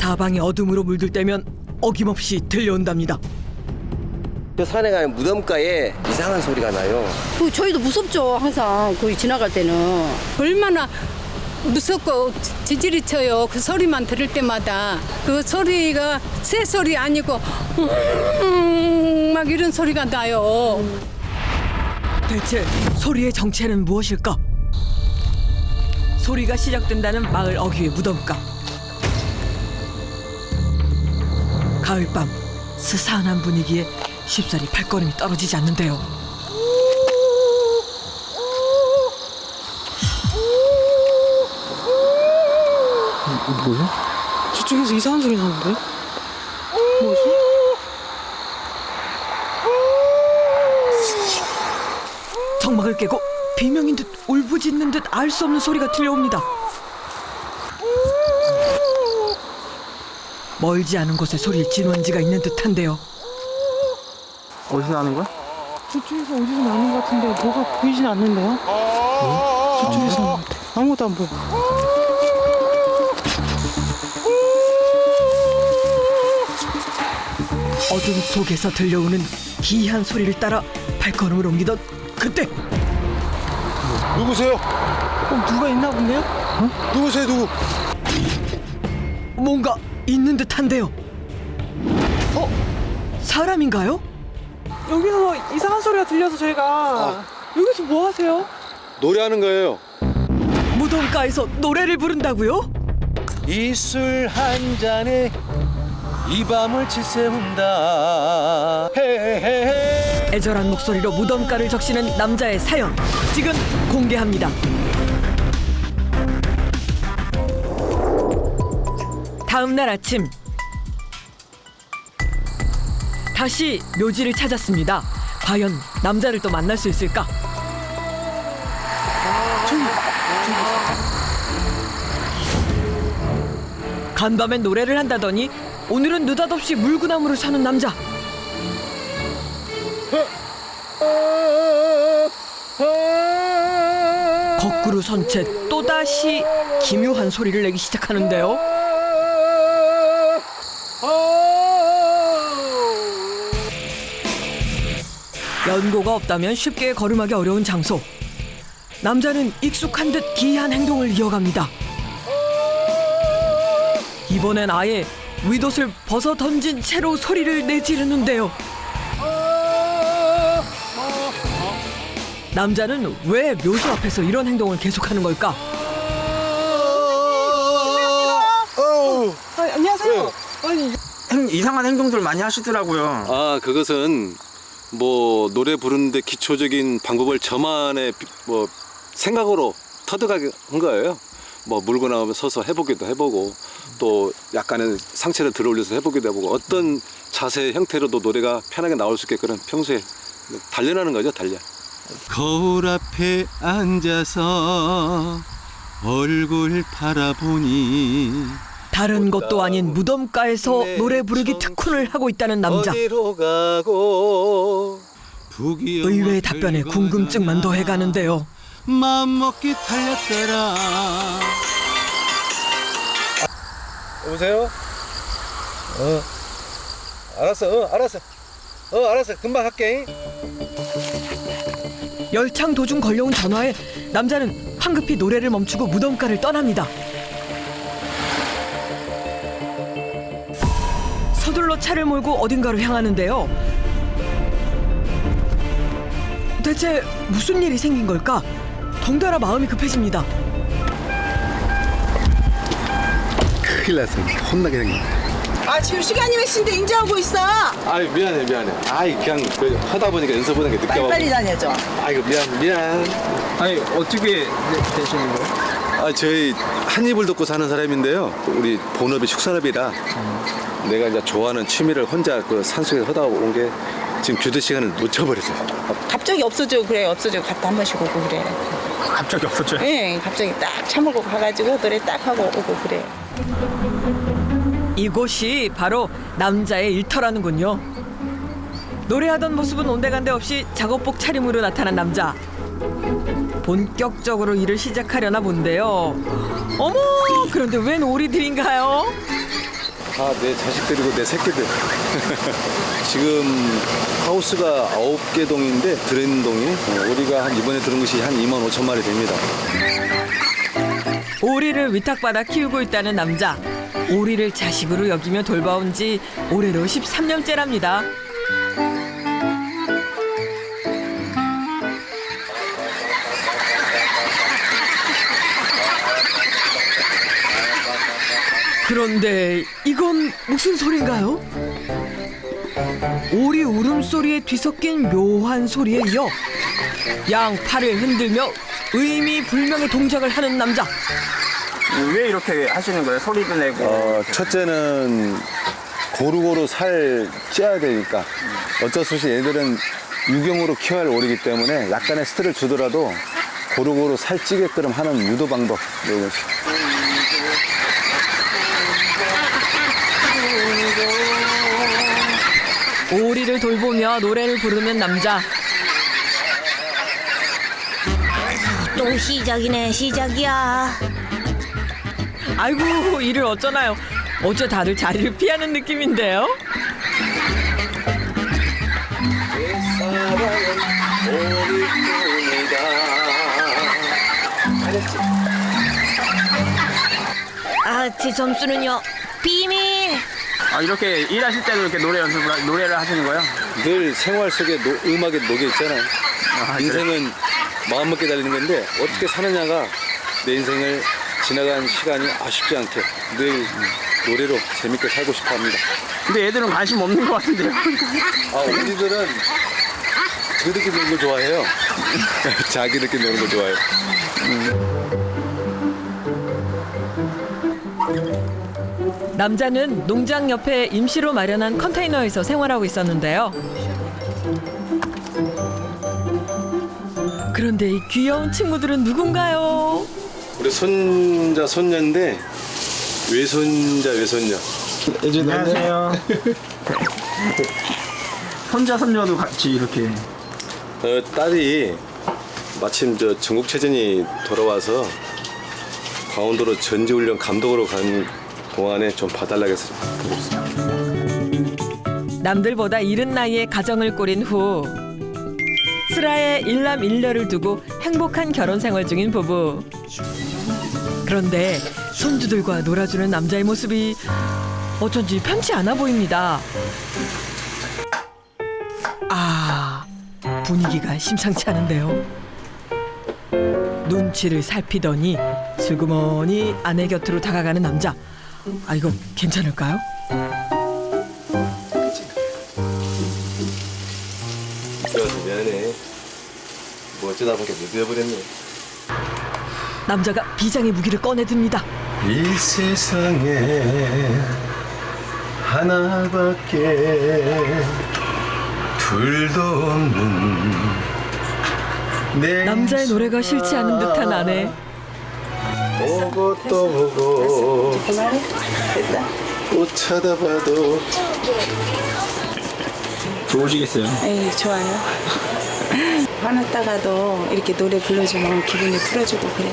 사방이 어둠으로 물들 때면 어김없이 들려온답니다. 저 산에 가면 무덤가에 이상한 소리가 나요. 저희도 무섭죠. 항상 거기 지나갈 때는. 얼마나 무섭고 지질이 쳐요. 그 소리만 들을 때마다. 그 소리가 새 소리 아니고 막 이런 소리가 나요. 대체 소리의 정체는 무엇일까? 소리가 시작된다는 마을 어귀의 무덤가. 가을밤 스산한 분위기에 쉽사리 발걸음이 떨어지지 않는데요. 뭐야? 저쪽에서 이상한 소리 나는데? 뭐지? 정막을 깨고 비명인 듯 울부짖는 듯 알 수 없는 소리가 들려옵니다. 멀지 않은 곳에 소리의 진원지가 있는 듯한데요. 어디서 나는 거야? 저쪽에서 어디서 나는 것 같은데 뭐가 보이진 않는데요? 저쪽에서 아무것도 안 보여. 어둠 속에서 들려오는 기이한 소리를 따라 발걸음을 옮기던 그때 누구세요? 누가 있나 본데요? 누구세요, 누구? 뭔가 있는 듯한데요. 사람인가요? 여기서 이상한 소리가 들려서 저희가 여기서 뭐 하세요? 노래하는 거예요. 무덤가에서 노래를 부른다고요? 이 술 한 잔에 이 밤을 지새운다. 헤헤헤. 애절한 목소리로 무덤가를 적시는 남자의 사연 지금 공개합니다. 다음 날 아침 다시 묘지를 찾았습니다. 과연 남자를 또 만날 수 있을까? 간밤엔 노래를 한다더니 오늘은 느닷없이 물구나무를 서는 남자. 거꾸로 선 채 또다시 기묘한 소리를 내기 시작하는데요. 연고가 없다면 쉽게 걸음하기 어려운 장소. 남자는 익숙한 듯 기이한 행동을 이어갑니다. 이번엔 아예 윗옷을 벗어 던진 채로 소리를 내지르는데요. 남자는 왜 묘소 앞에서 이런 행동을 계속하는 걸까? 안녕하세요. 이상한 행동들 많이 하시더라고요. 아, 그것은 뭐 노래 부르는데 기초적인 방법을 저만의 뭐 생각으로 터득하게 한 거예요. 뭐 물고 나오면 서서 해보기도 해보고 또 약간의 상체를 들어 올려서 해보기도 해보고 어떤 자세 형태로도 노래가 편하게 나올 수 있게끔 평소에 단련하는 거죠, 단련. 거울 앞에 앉아서 얼굴 바라보니 다른 곳도 아닌 무덤가에서 노래 부르기 특훈을 하고 있다는 남자. 어디로 가고 의외의 답변에 궁금증만 더해가는데요. 맘먹기 달렸더라. 여보세요? 알았어. 금방 할게. 열창 도중 걸려온 전화에 남자는 황급히 노래를 멈추고 무덤가를 떠납니다. 서둘러 차를 몰고 어딘가로 향하는데요. 대체 무슨 일이 생긴 걸까? 덩달아 마음이 급해집니다. 큰일 났어. 혼나게 생겼네. 지금 시간이 몇 시인데 인제 하고 있어. 아이, 미안해. 아이, 그냥 하다 보니까 연습보다 늦게 와서. 빨리 다녀줘. 아이고, 미안. 아니 어떻게 되시는 거예요? 아, 저희 한 입을 덮고 사는 사람인데요. 우리 본업이 축산업이라 내가 이제 좋아하는 취미를 혼자 그 산속에 하다 온 게 지금 교대 시간을 놓쳐버렸어요. 갑자기 없어져 그래. 갔다 한 번씩 오고 그래. 갑자기 없었죠? 예, 갑자기 딱 차 몰고 가가지고 노래 딱 하고 오고 그래. 이곳이 바로 남자의 일터라는군요. 노래하던 모습은 온데간데 없이 작업복 차림으로 나타난 남자. 본격적으로 일을 시작하려나 본데요. 어머, 그런데 웬 오리들인가요? 다 내 자식들이고 내 새끼들. 지금 하우스가 9개 동인데 들어있는 동이 우리가 이번에 들은 것이 한 2만 5천 마리 됩니다. 오리를 위탁받아 키우고 있다는 남자. 오리를 자식으로 여기며 돌봐온 지 올해로 13년째랍니다. 그런데 이건 무슨 소린가요? 오리 울음소리에 뒤섞인 묘한 소리에 이어 양 팔을 흔들며 의미 불명의 동작을 하는 남자. 왜 이렇게 하시는 거예요? 소리도 내고. 첫째는 고루고루 살 쪄야 되니까 어쩔 수 없이 얘들은 유경으로 키워야 할 오리기 때문에 약간의 스트레스를 주더라도 고루고루 살 찌게끔 하는 유도 방법. 오리를 돌보며 노래를 부르는 남자. 또 시작이네, 시작이야. 아이고 이를 어쩌나요? 어째 다들 자리를 피하는 느낌인데요? 아, 제 점수는요, 비밀. 아, 이렇게 일하실 때도 이렇게 노래를 하시는 거예요? 늘 생활 속에 음악에 녹여 있잖아요. 인생은 마음먹게 달리는 건데 어떻게 사느냐가 내 인생을 지나간 시간이 아쉽지 않게 늘 노래로 재밌게 살고 싶어 합니다. 근데 얘들은 관심 없는 것 같은데요? 우리들은 그렇게 노는 걸 좋아해요. 자기들끼리 노는 걸 좋아해요. 남자는 농장 옆에 임시로 마련한 컨테이너에서 생활하고 있었는데요. 그런데 이 귀여운 친구들은 누군가요? 우리 손자 손녀인데 외손자 외손녀. 안녕하세요. 손자 손녀도 같이 이렇게. 딸이 마침 전국체전이 돌아와서 강원도로 전지훈련 감독으로 간 동안에 좀 봐달라고 해서 보고 있습니다. 남들보다 이른 나이에 가정을 꾸린 후 슬하에 일남 일녀를 두고 행복한 결혼 생활 중인 부부. 그런데 손주들과 놀아주는 남자의 모습이 어쩐지 편치 않아 보입니다. 아, 분위기가 심상치 않은데요. 눈치를 살피더니 슬그머니 아내 곁으로 다가가는 남자. 아, 이거 괜찮을까요? 미안해 미안해. 뭐 어쩌다 보니까 늦어버렸네. 남자가 비장의 무기를 꺼내듭니다. 이 세상에 하나밖에 둘도 없는 내 남자의 노래가 싫지 않은 듯한 아내. 보고 또 보고 그만해. 됐다. 또 쳐다봐도 좋으시겠어요? 에이, 좋아요. 화났다가도 이렇게 노래 불러주면 기분이 풀어주고 그래.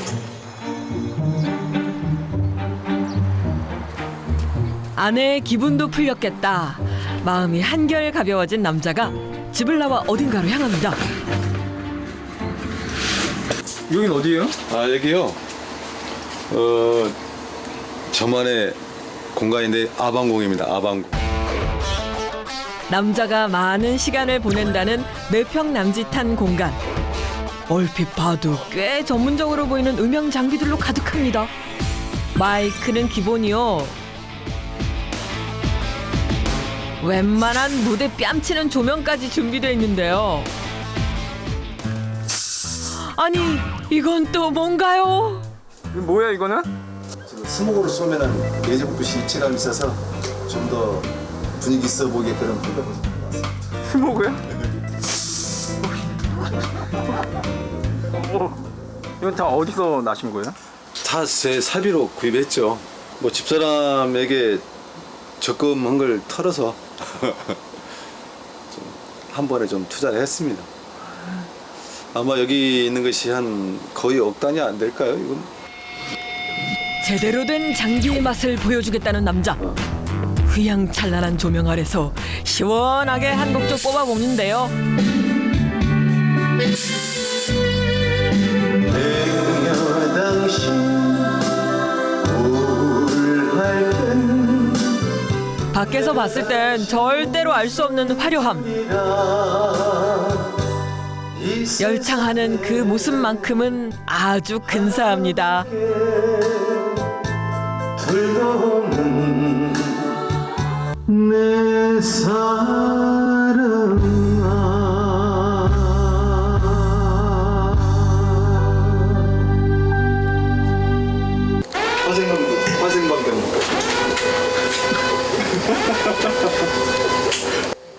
아내의 기분도 풀렸겠다. 마음이 한결 가벼워진 남자가 집을 나와 어딘가로 향합니다. 여긴 어디예요? 여기요. 저만의 공간인데 아방궁입니다. 아방궁. 남자가 많은 시간을 보낸다는 매평 남짓한 공간. 얼핏 봐도 꽤 전문적으로 보이는 음향 장비들로 가득합니다. 마이크는 기본이요. 웬만한 무대 뺨치는 조명까지 준비되어 있는데요. 아니, 이건 또 뭔가요? 이거 뭐야 이거는? 지금 스모그를 쏘면은 예전부터 입체감이 있어서 좀 더 분위기 있어 보이게 그런 프로그램을 나왔습니다. 스모그요? 이건 다 어디서 나신 거예요? 다 제 사비로 구입했죠. 뭐 집사람에게 적금한 걸 털어서 한 번에 좀 투자를 했습니다. 아마 여기 있는 것이 한 거의 억 단위 안 될까요? 이건 제대로 된 장비의 맛을 보여주겠다는 남자. 휘황찬란한 조명 아래서 시원하게 한 곡 좀 뽑아보는데요. 내가 당신 울할땐 밖에서 봤을 땐 절대로 알 수 없는 화려함. 열창하는 그 모습만큼은 아주 근사합니다. 둘도 없는 내 사랑아. 화생방경.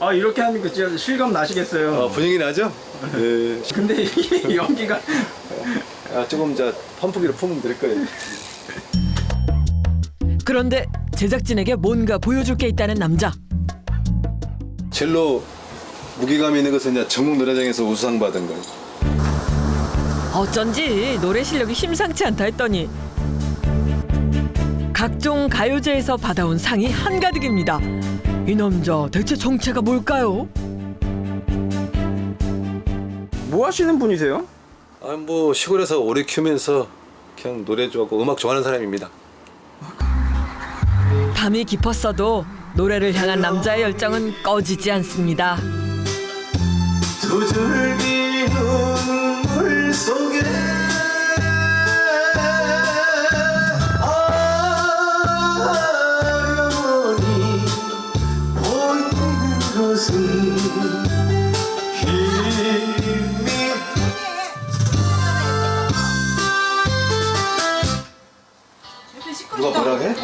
아 이렇게 하니까 진짜 실감 나시겠어요. 분위기 나죠? 네. 근데 이 연기가 조금 펌프기로 풀면 될 거예요. 그런데 제작진에게 뭔가 보여줄 게 있다는 남자. 첼로 무게감 있는 것은 이제 전국 노래장에서 우수상 받은 거예요. 어쩐지 노래 실력이 심상치 않다 했더니 각종 가요제에서 받아온 상이 한가득입니다. 이 남자 대체 정체가 뭘까요? 뭐 하시는 분이세요? 뭐 시골에서 오래 키우면서 그냥 노래 좋아하고 음악 좋아하는 사람입니다. 밤이 깊었어도 노래를 향한 남자의 열정은 꺼지지 않습니다. 두 줄기 눈물 속에 영원히 보이는 것은 누가 뭐라 해?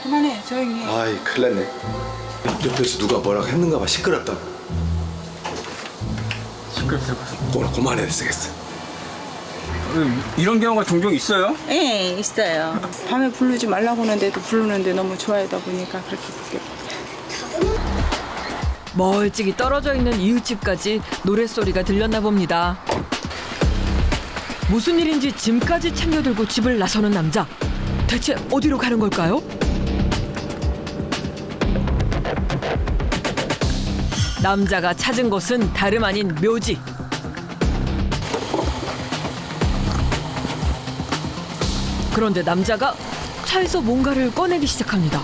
그만해 조용히 해. 아이 큰일 났네. 옆에서 누가 뭐라고 했는가 봐. 시끄럽다고. 시끄럽다고. 그만해야 되겠어. 이런 경우가 종종 있어요? 네 있어요. 밤에 부르지 말라고 하는데도 부르는데 너무 좋아하다 보니까 그렇게 부르게 멀찍이 떨어져 있는 이웃집까지 노랫소리가 들렸나 봅니다. 무슨 일인지 짐까지 챙겨 들고 집을 나서는 남자. 대체 어디로 가는 걸까요? 남자가 찾은 곳은 다름 아닌 묘지. 그런데 남자가 차에서 뭔가를 꺼내기 시작합니다.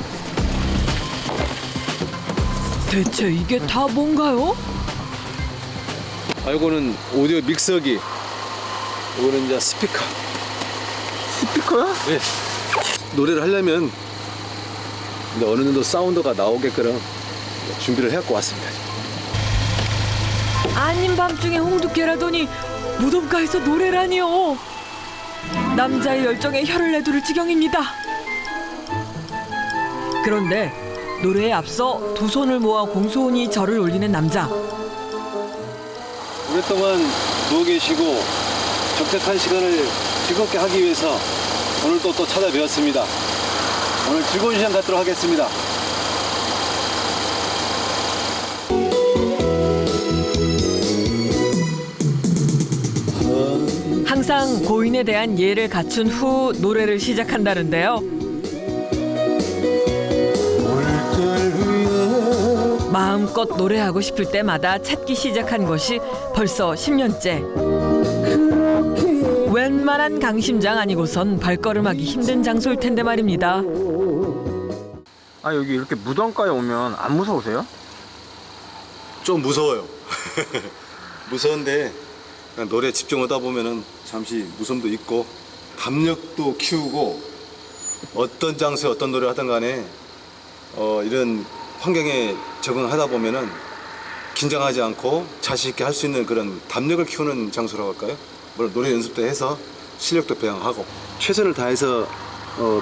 대체 이게 다 뭔가요? 이거는 오디오 믹서기. 이거는 이제 스피커. 스피커요? 네. 노래를 하려면 이제 어느 정도 사운드가 나오게끔 준비를 해갖고 왔습니다. 아닌 밤중에 홍두깨라더니 무덤가에서 노래라니요. 남자의 열정에 혀를 내두를 지경입니다. 그런데 노래에 앞서 두 손을 모아 공손히 절을 올리는 남자. 오랫동안 누워 계시고 적적한 시간을 즐겁게 하기 위해서 오늘 또 찾아뵈었습니다. 오늘 즐거운 시간 갖도록 하겠습니다. 항상 고인에 대한 예를 갖춘 후 노래를 시작한다는데요. 마음껏 노래하고 싶을 때마다 찾기 시작한 것이 벌써 10년째. 웬만한 강심장 아니고선 발걸음하기 힘든 장소일 텐데 말입니다. 아 여기 이렇게 무덤가에 오면 안 무서우세요? 좀 무서워요. 무서운데 그냥 노래 집중하다 보면은 잠시 무서움도 있고 담력도 키우고 어떤 장소에 어떤 노래를 하든 간에 이런 환경에 적응하다 보면은 긴장하지 않고 자신 있게 할 수 있는 그런 담력을 키우는 장소라고 할까요? 물론 노래 연습도 해서 실력도 배양하고 최선을 다해서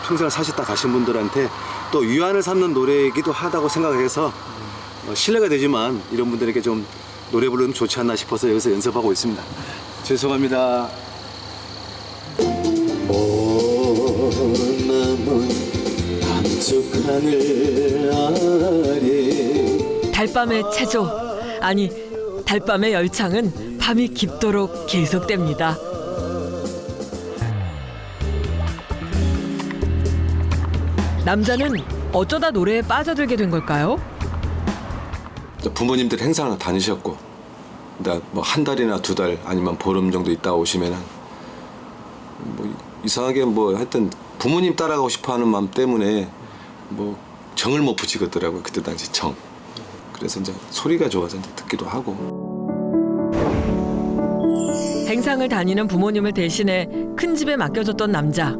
평생을 사셨다 가신 분들한테 또 위안을 삼는 노래이기도 하다고 생각해서 신뢰가 되지만 이런 분들에게 좀 노래 부르면 좋지 않나 싶어서 여기서 연습하고 있습니다. 죄송합니다. 달밤의 체조, 아니 달밤의 열창은 밤이 깊도록 계속됩니다. 남자는 어쩌다 노래에 빠져들게 된 걸까요? 부모님들 행사는 다니셨고, 뭐 한 달이나 두 달 아니면 보름 정도 있다 오시면은 뭐 이상하게 뭐 하여튼 부모님 따라가고 싶어하는 마음 때문에 뭐 정을 못 붙이겠더라고요. 그때 당시 정. 그래서 이제 소리가 좋아서 이제 듣기도 하고. 행상을 다니는 부모님을 대신해 큰 집에 맡겨줬던 남자.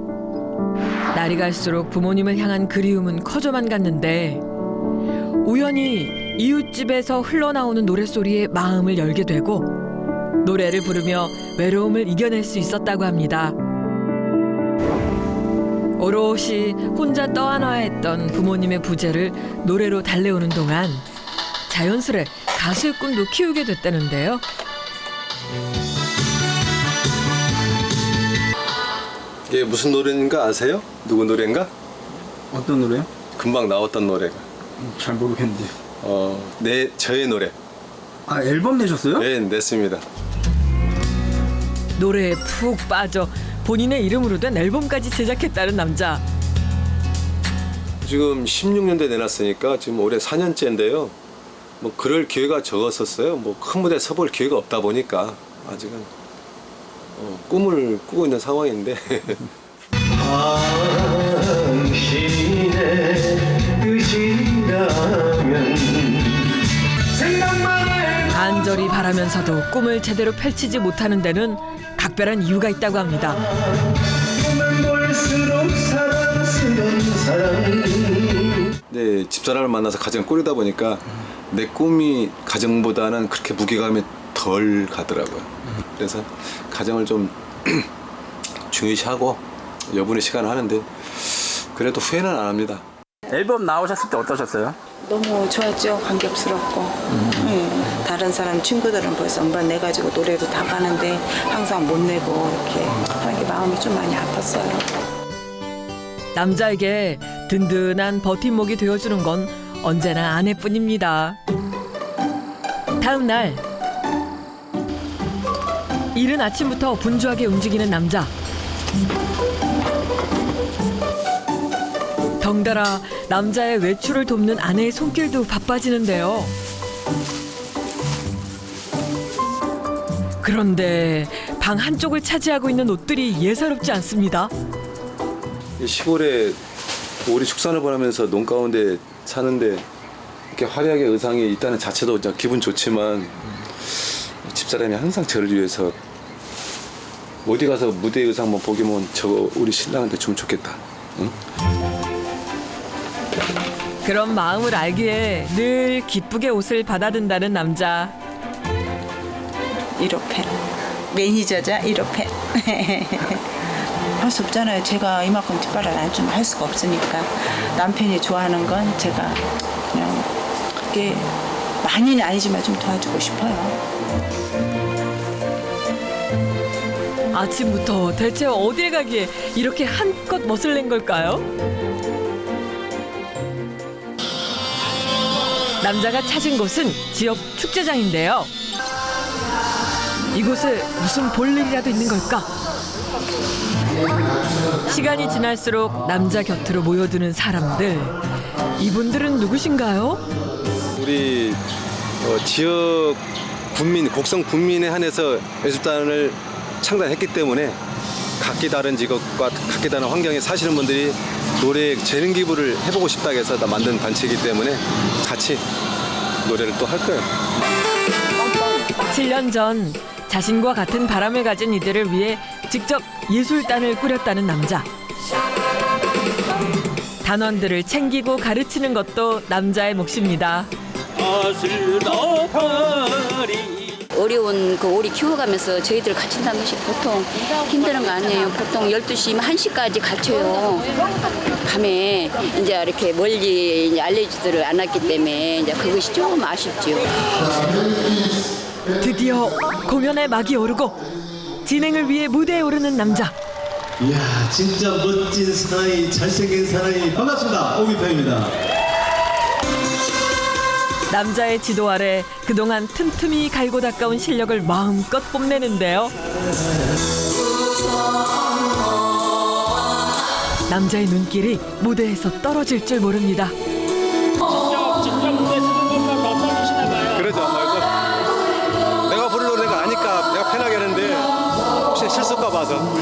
날이 갈수록 부모님을 향한 그리움은 커져만 갔는데 우연히 이웃집에서 흘러나오는 노랫소리에 마음을 열게 되고 노래를 부르며 외로움을 이겨낼 수 있었다고 합니다. 오롯이 혼자 떠안아야 했던 부모님의 부재를 노래로 달래오는 동안 자연스레 가수의 꿈도 키우게 됐다는데요. 이게 무슨 노래인가 아세요? 누구 노래인가? 어떤 노래요? 금방 나왔던 노래가. 잘 모르겠는데. 저의 노래. 아, 앨범 내셨어요? 네, 냈습니다. 노래에 푹 빠져 본인의 이름으로 된 앨범까지 제작했다는 남자. 지금 16년대 내놨으니까 지금 올해 4년째인데요. 뭐 그럴 기회가 적었었어요. 뭐 큰 무대 서볼 기회가 없다 보니까 아직은 꿈을 꾸고 있는 상황인데. 당신의 뜻이라면 생각만 해 간절히 바라면서도 꿈을 제대로 펼치지 못하는 데는 각별한 이유가 있다고 합니다. 보면 볼수록 사랑스러운 사랑. 네, 집사람을 만나서 가정 꾸리다 보니까 내 꿈이 가정보다는 그렇게 무게감이 덜 가더라고요. 그래서 가정을 좀 중요시하고 여분의 시간을 하는데 그래도 후회는 안 합니다. 앨범 나오셨을 때 어떠셨어요? 너무 좋았죠. 감격스럽고. 네. 다른 사람 친구들은 벌써 음반 내가지고 노래도 다 가는데 항상 못 내고 이렇게 하는 게 마음이 좀 많이 아팠어요. 남자에게 든든한 버팀목이 되어주는 건 언제나 아내뿐입니다. 다음 날 이른 아침부터 분주하게 움직이는 남자. 덩달아 남자의 외출을 돕는 아내의 손길도 바빠지는데요. 그런데 방 한쪽을 차지하고 있는 옷들이 예사롭지 않습니다. 시골에 오리 축산을 보내면서 논 가운데 사는데 이렇게 화려하게 의상이 있다는 자체도 기분 좋지만 집사람이 항상 저를 위해서 어디 가서 무대 의상만 보기면 저거 우리 신랑한테 주면 좋겠다. 응? 그런 마음을 알기에 늘 기쁘게 옷을 받아든다는 남자. 1호팬. 매니저자 1호팬. 할 수 없잖아요. 제가 이만큼 뒷발을 안 주면 할 수가 없으니까 남편이 좋아하는 건 제가 그냥 그게 많이는 아니지만 좀 도와주고 싶어요. 아침부터 대체 어디에 가기에 이렇게 한껏 멋을 낸 걸까요? 남자가 찾은 곳은 지역 축제장인데요. 이곳에 무슨 볼 일이라도 있는 걸까? 시간이 지날수록 남자 곁으로 모여드는 사람들. 이분들은 누구신가요? 우리 지역 군민, 곡성 군민에 한해서 예술단을 창단했기 때문에 각기 다른 직업과 각기 다른 환경에 사시는 분들이 노래 재능 기부를 해보고 싶다고 해서 다 만든 단체이기 때문에 같이 노래를 또 할 거예요. 7년 전 자신과 같은 바람을 가진 이들을 위해 직접 예술단을 꾸렸다는 남자. 단원들을 챙기고 가르치는 것도 남자의 몫입니다. 어려운 그 오리 키워가면서 저희들 가르친다는 것이 보통 힘드는 거 아니에요. 보통 12시, 1시까지 가르쳐요. 밤에 이제 이렇게 멀리 이제 알려지지를 않았기 때문에 이제 그것이 조금 아쉽죠. 드디어 공연의 막이 오르고 진행을 위해 무대에 오르는 남자. 이야, 진짜 멋진 사나이, 잘생긴 사나이. 반갑습니다. 오기표입니다. 남자의 지도 아래 그동안 틈틈이 갈고 닦아온 실력을 마음껏 뽐내는데요. 남자의 눈길이 무대에서 떨어질 줄 모릅니다. 직접 무대 쓰는 것보다 더 떨리시나 봐요. 그러죠. 아무래도 내가 부를 노래가 아니까 내가 편하게 하는데 혹시 실수가 봐서.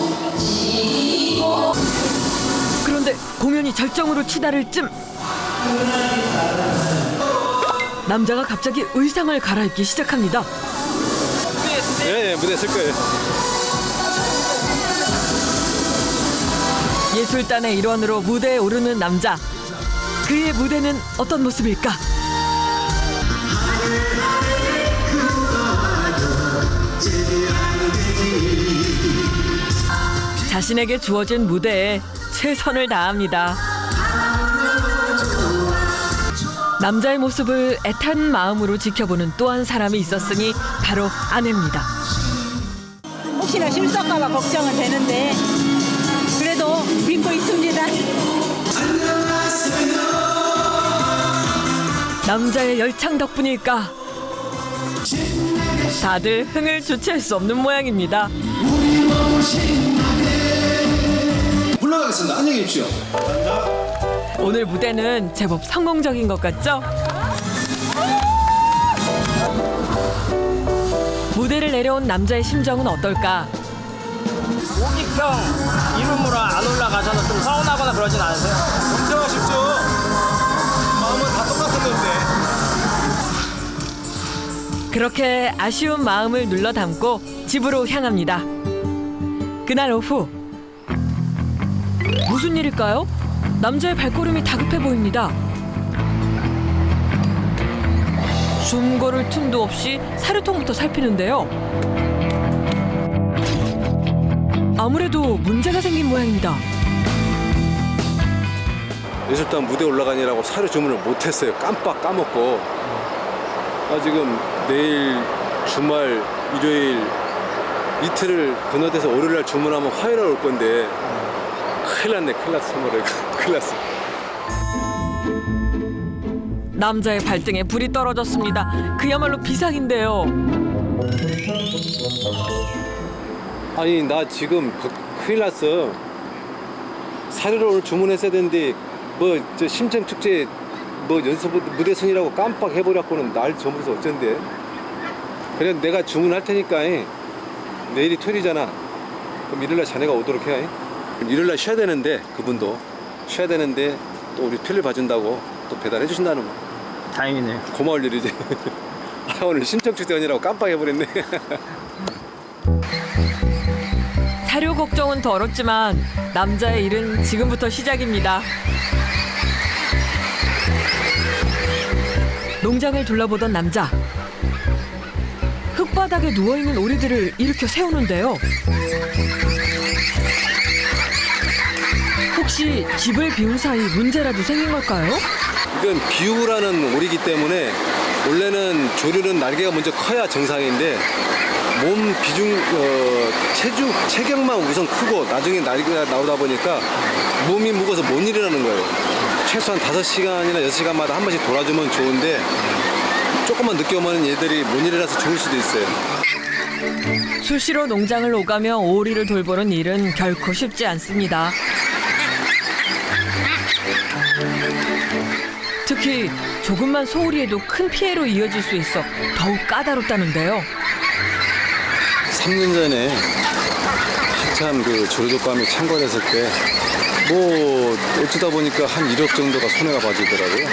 그런데 공연이 절정으로 치달을 쯤 남자가 갑자기 의상을 갈아입기 시작합니다. 예, 무대 쓸 거예요. 예술단의 일원으로 무대에 오르는 남자. 그의 무대는 어떤 모습일까? 자신에게 주어진 무대에 최선을 다합니다. 남자의 모습을 애탄 마음으로 지켜보는 또 한 사람이 있었으니 바로 아내입니다. 혹시나 실수할까봐 걱정은 되는데 그래도 믿고 있습니다. 남자의 열창 덕분일까? 다들 흥을 주체할 수 없는 모양입니다. 물러가겠습니다. 안녕히 계십시오. 오늘 무대는 제법 성공적인 것 같죠? 무대를 내려온 남자의 심정은 어떨까? 오기평 이름으로 안 올라가셔서 좀 서운하거나 그러진 않으세요? 걱정하십시오. 마음은 다 똑같은 건데. 그렇게 아쉬운 마음을 눌러 담고 집으로 향합니다. 그날 오후 무슨 일일까요? 남자의 발걸음이 다급해 보입니다. 숨 고를 틈도 없이 사료통부터 살피는데요. 아무래도 문제가 생긴 모양입니다. 예술단 무대 올라가느라고 사료 주문을 못했어요. 깜빡 까먹고. 지금 내일 주말 일요일 이틀을 건너뛰어서 월요일날 주문하면 화요일날 올 건데 큰일 났네. 큰일 났어. 정말 큰일 났어. 남자의 발등에 불이 떨어졌습니다. 그야말로 비상인데요. 아니 나 지금 큰일 났어. 사료를 오늘 주문했어야 되는데 뭐 저 심청축제 뭐 연습 무대선이라고 깜빡 해버렸고는 날 저물어서 어쩐데. 그래 내가 주문할 테니까 내일이 토요일이잖아. 그럼 일요일날 자네가 오도록 해. 일요일날 쉬어야 되는데 그분도 쉬어야 되는데 또 우리 편리를 봐준다고 또 배달해 주신다는 거. 다행이네요. 고마울 일이지. 오늘 심청축제 연이라고 깜빡 해버렸네. 사료 걱정은 덜었지만 남자의 일은 지금부터 시작입니다. 농장을 둘러보던 남자. 흙바닥에 누워있는 오리들을 일으켜 세우는데요. 혹시 집을 비운 사이 문제라도 생긴 걸까요? 이건 비우라는 오리이기 때문에 원래는 조류는 날개가 먼저 커야 정상인데 몸 비중 체격만 우선 크고 나중에 날개가 나오다 보니까 몸이 무거워서 못 일어나는 거예요. 최소한 5시간이나 6시간마다 한 번씩 돌아주면 좋은데 조금만 늦게 오면 얘들이 못 일어나서 죽을 수도 있어요. 수시로 농장을 오가며 오리를 돌보는 일은 결코 쉽지 않습니다. 특히 조금만 소홀히해도 큰 피해로 이어질 수 있어 더욱 까다롭다는데요. 3년 전에 한참 그 조류독감이 창궐했을 때 뭐 어쩌다 보니까 한 1억 정도가 손해가 봐지더라고요.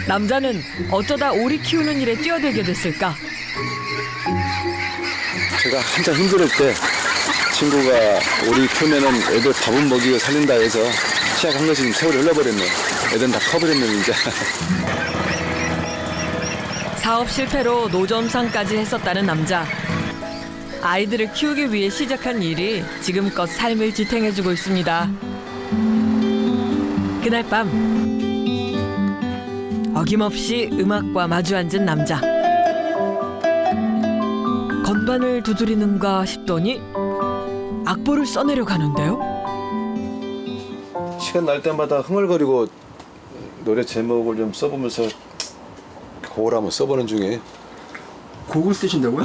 남자는 어쩌다 오리 키우는 일에 뛰어들게 됐을까? 제가 한참 힘들 때 친구가 오리 키우면은 애들 밥은 먹이고 살린다 해서 시작한 것이 지금 세월이 흘러버렸네. 애들은 다 커버렸네 이제. 사업 실패로 노점상까지 했었다는 남자. 아이들을 키우기 위해 시작한 일이 지금껏 삶을 지탱해주고 있습니다. 그날 밤 어김없이 음악과 마주 앉은 남자. 건반을 두드리는가 싶더니 악보를 써내려 가는데요. 시간 날 때마다 흥얼거리고 노래 제목을 좀 써보면서 곡을 한번 써보는 중에. 곡을 쓰신다고요?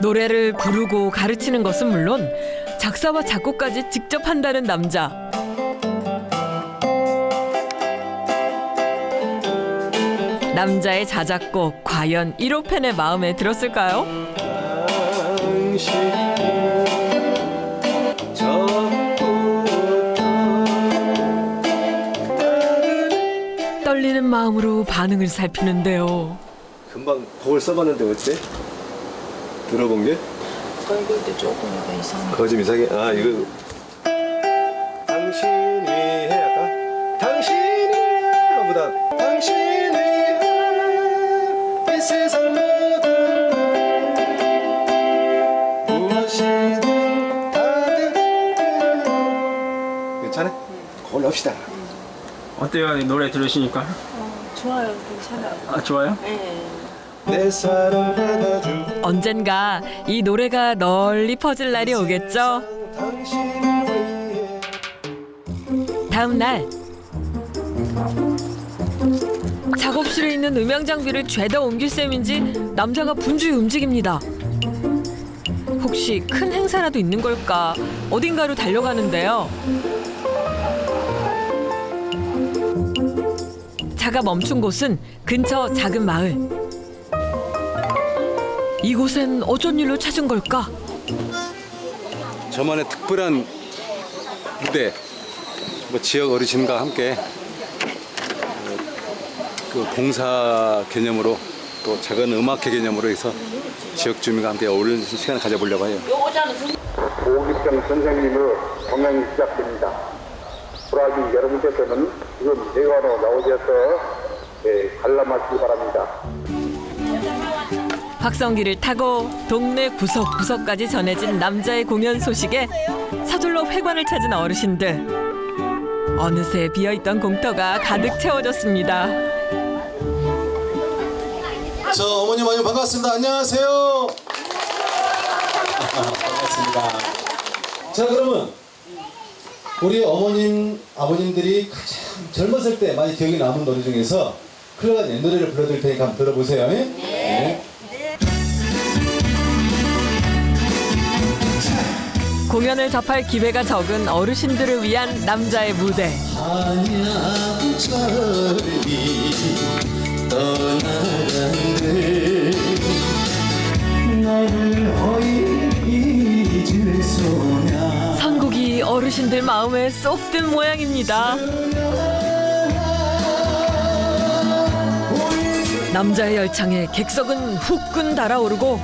노래를 부르고 가르치는 것은 물론 작사와 작곡까지 직접 한다는 남자. 남자의 자작곡 과연 1호 팬의 마음에 들었을까요? 떨리는 마음으로 반응을 살피는데요. 금방 곡을 써봤는데 어때? 들어본 게? 걸굴도 조금 이상해. 그거 좀 이상해. 아 이거 당신이 해 약간 당신이 보다 당신이 이 세상 모든 무엇이든 다들 괜찮아? 그걸로 합시다. 어때요? 이 노래 들으시니까? 좋아요, 괜찮아요. 아 좋아요? 네. 내 사랑 받아줘 언젠가 이 노래가 널리 퍼질 날이 오겠죠. 다음 날 작업실에 있는 음향 장비를 죄다 옮길 셈인지 남자가 분주히 움직입니다. 혹시 큰 행사라도 있는 걸까? 어딘가로 달려가는데요. 차가 멈춘 곳은 근처 작은 마을. 이곳엔 어쩐 일로 찾은 걸까? 저만의 특별한 무대, 뭐 지역 어르신과 함께 그 봉사 개념으로 또 작은 음악회 개념으로 해서 지역 주민과 함께 어울리는 시간을 가져보려고 해요. 오기병 선생님의 공연이 시작됩니다. 브라질 여러분께서는 지금 대화로 나오셔서 관람하시기 바랍니다. 확성기를 타고 동네 구석구석까지 전해진 남자의 공연 소식에 서둘러 회관을 찾은 어르신들. 어느새 비어있던 공터가 가득 채워졌습니다. 저 어머님 아주 반갑습니다. 안녕하세요. 반갑습니다. 자 그러면 우리 어머님 아버님들이 가장 젊었을 때 많이 기억에 남은 노래 중에서 흘러간 옛 노래를 불러드릴 테니까 한번 들어보세요. 네. 공연을 접할 기회가 적은 어르신들을 위한 남자의 무대. 선곡이 어르신들 마음에 쏙 든 모양입니다. 남자의 열창에 객석은 후끈 달아오르고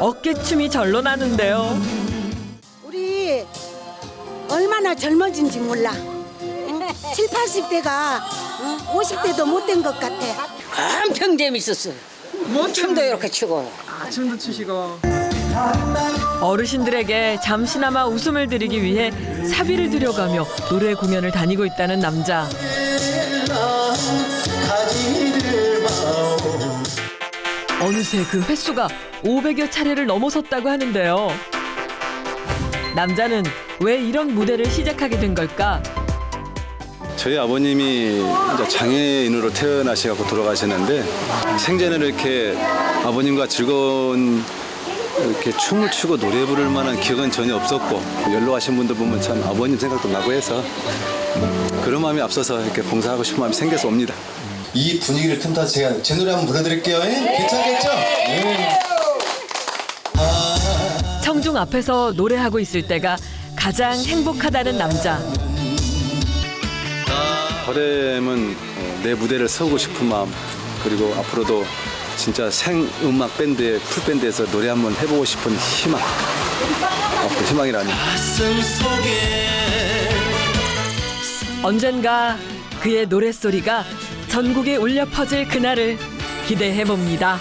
어깨춤이 절로 나는데요. 우리 얼마나 젊어진지 몰라. 7, 80대가 50대도 못 된 것 같아. 엄청 재밌었어. 춤도 이렇게 추고. 춤도 추시고. 어르신들에게 잠시나마 웃음을 드리기 위해 사비를 들여가며 노래 공연을 다니고 있다는 남자. 어느새 그 횟수가 500여 차례를 넘어섰다고 하는데요. 남자는 왜 이런 무대를 시작하게 된 걸까? 저희 아버님이 이제 장애인으로 태어나셔서 돌아가셨는데 생전에 이렇게 아버님과 즐거운 이렇게 춤을 추고 노래 부를 만한 기억은 전혀 없었고 연로하신 분들 보면 참 아버님 생각도 나고 해서 그런 마음이 앞서서 이렇게 봉사하고 싶은 마음이 생겨서 옵니다. 이 분위기를 틈타서 제가 제 노래 한번 불러드릴게요. 괜찮겠죠? 네. 청중 앞에서 노래하고 있을 때가 가장 행복하다는 남자. 바람은 내 무대를 서고 싶은 마음 그리고 앞으로도 진짜 생음악 밴드의 풀밴드에서 노래 한번 해보고 싶은 희망. 그 희망이라니. 언젠가 그의 노랫소리가 전국에 울려 퍼질 그날을 기대해 봅니다.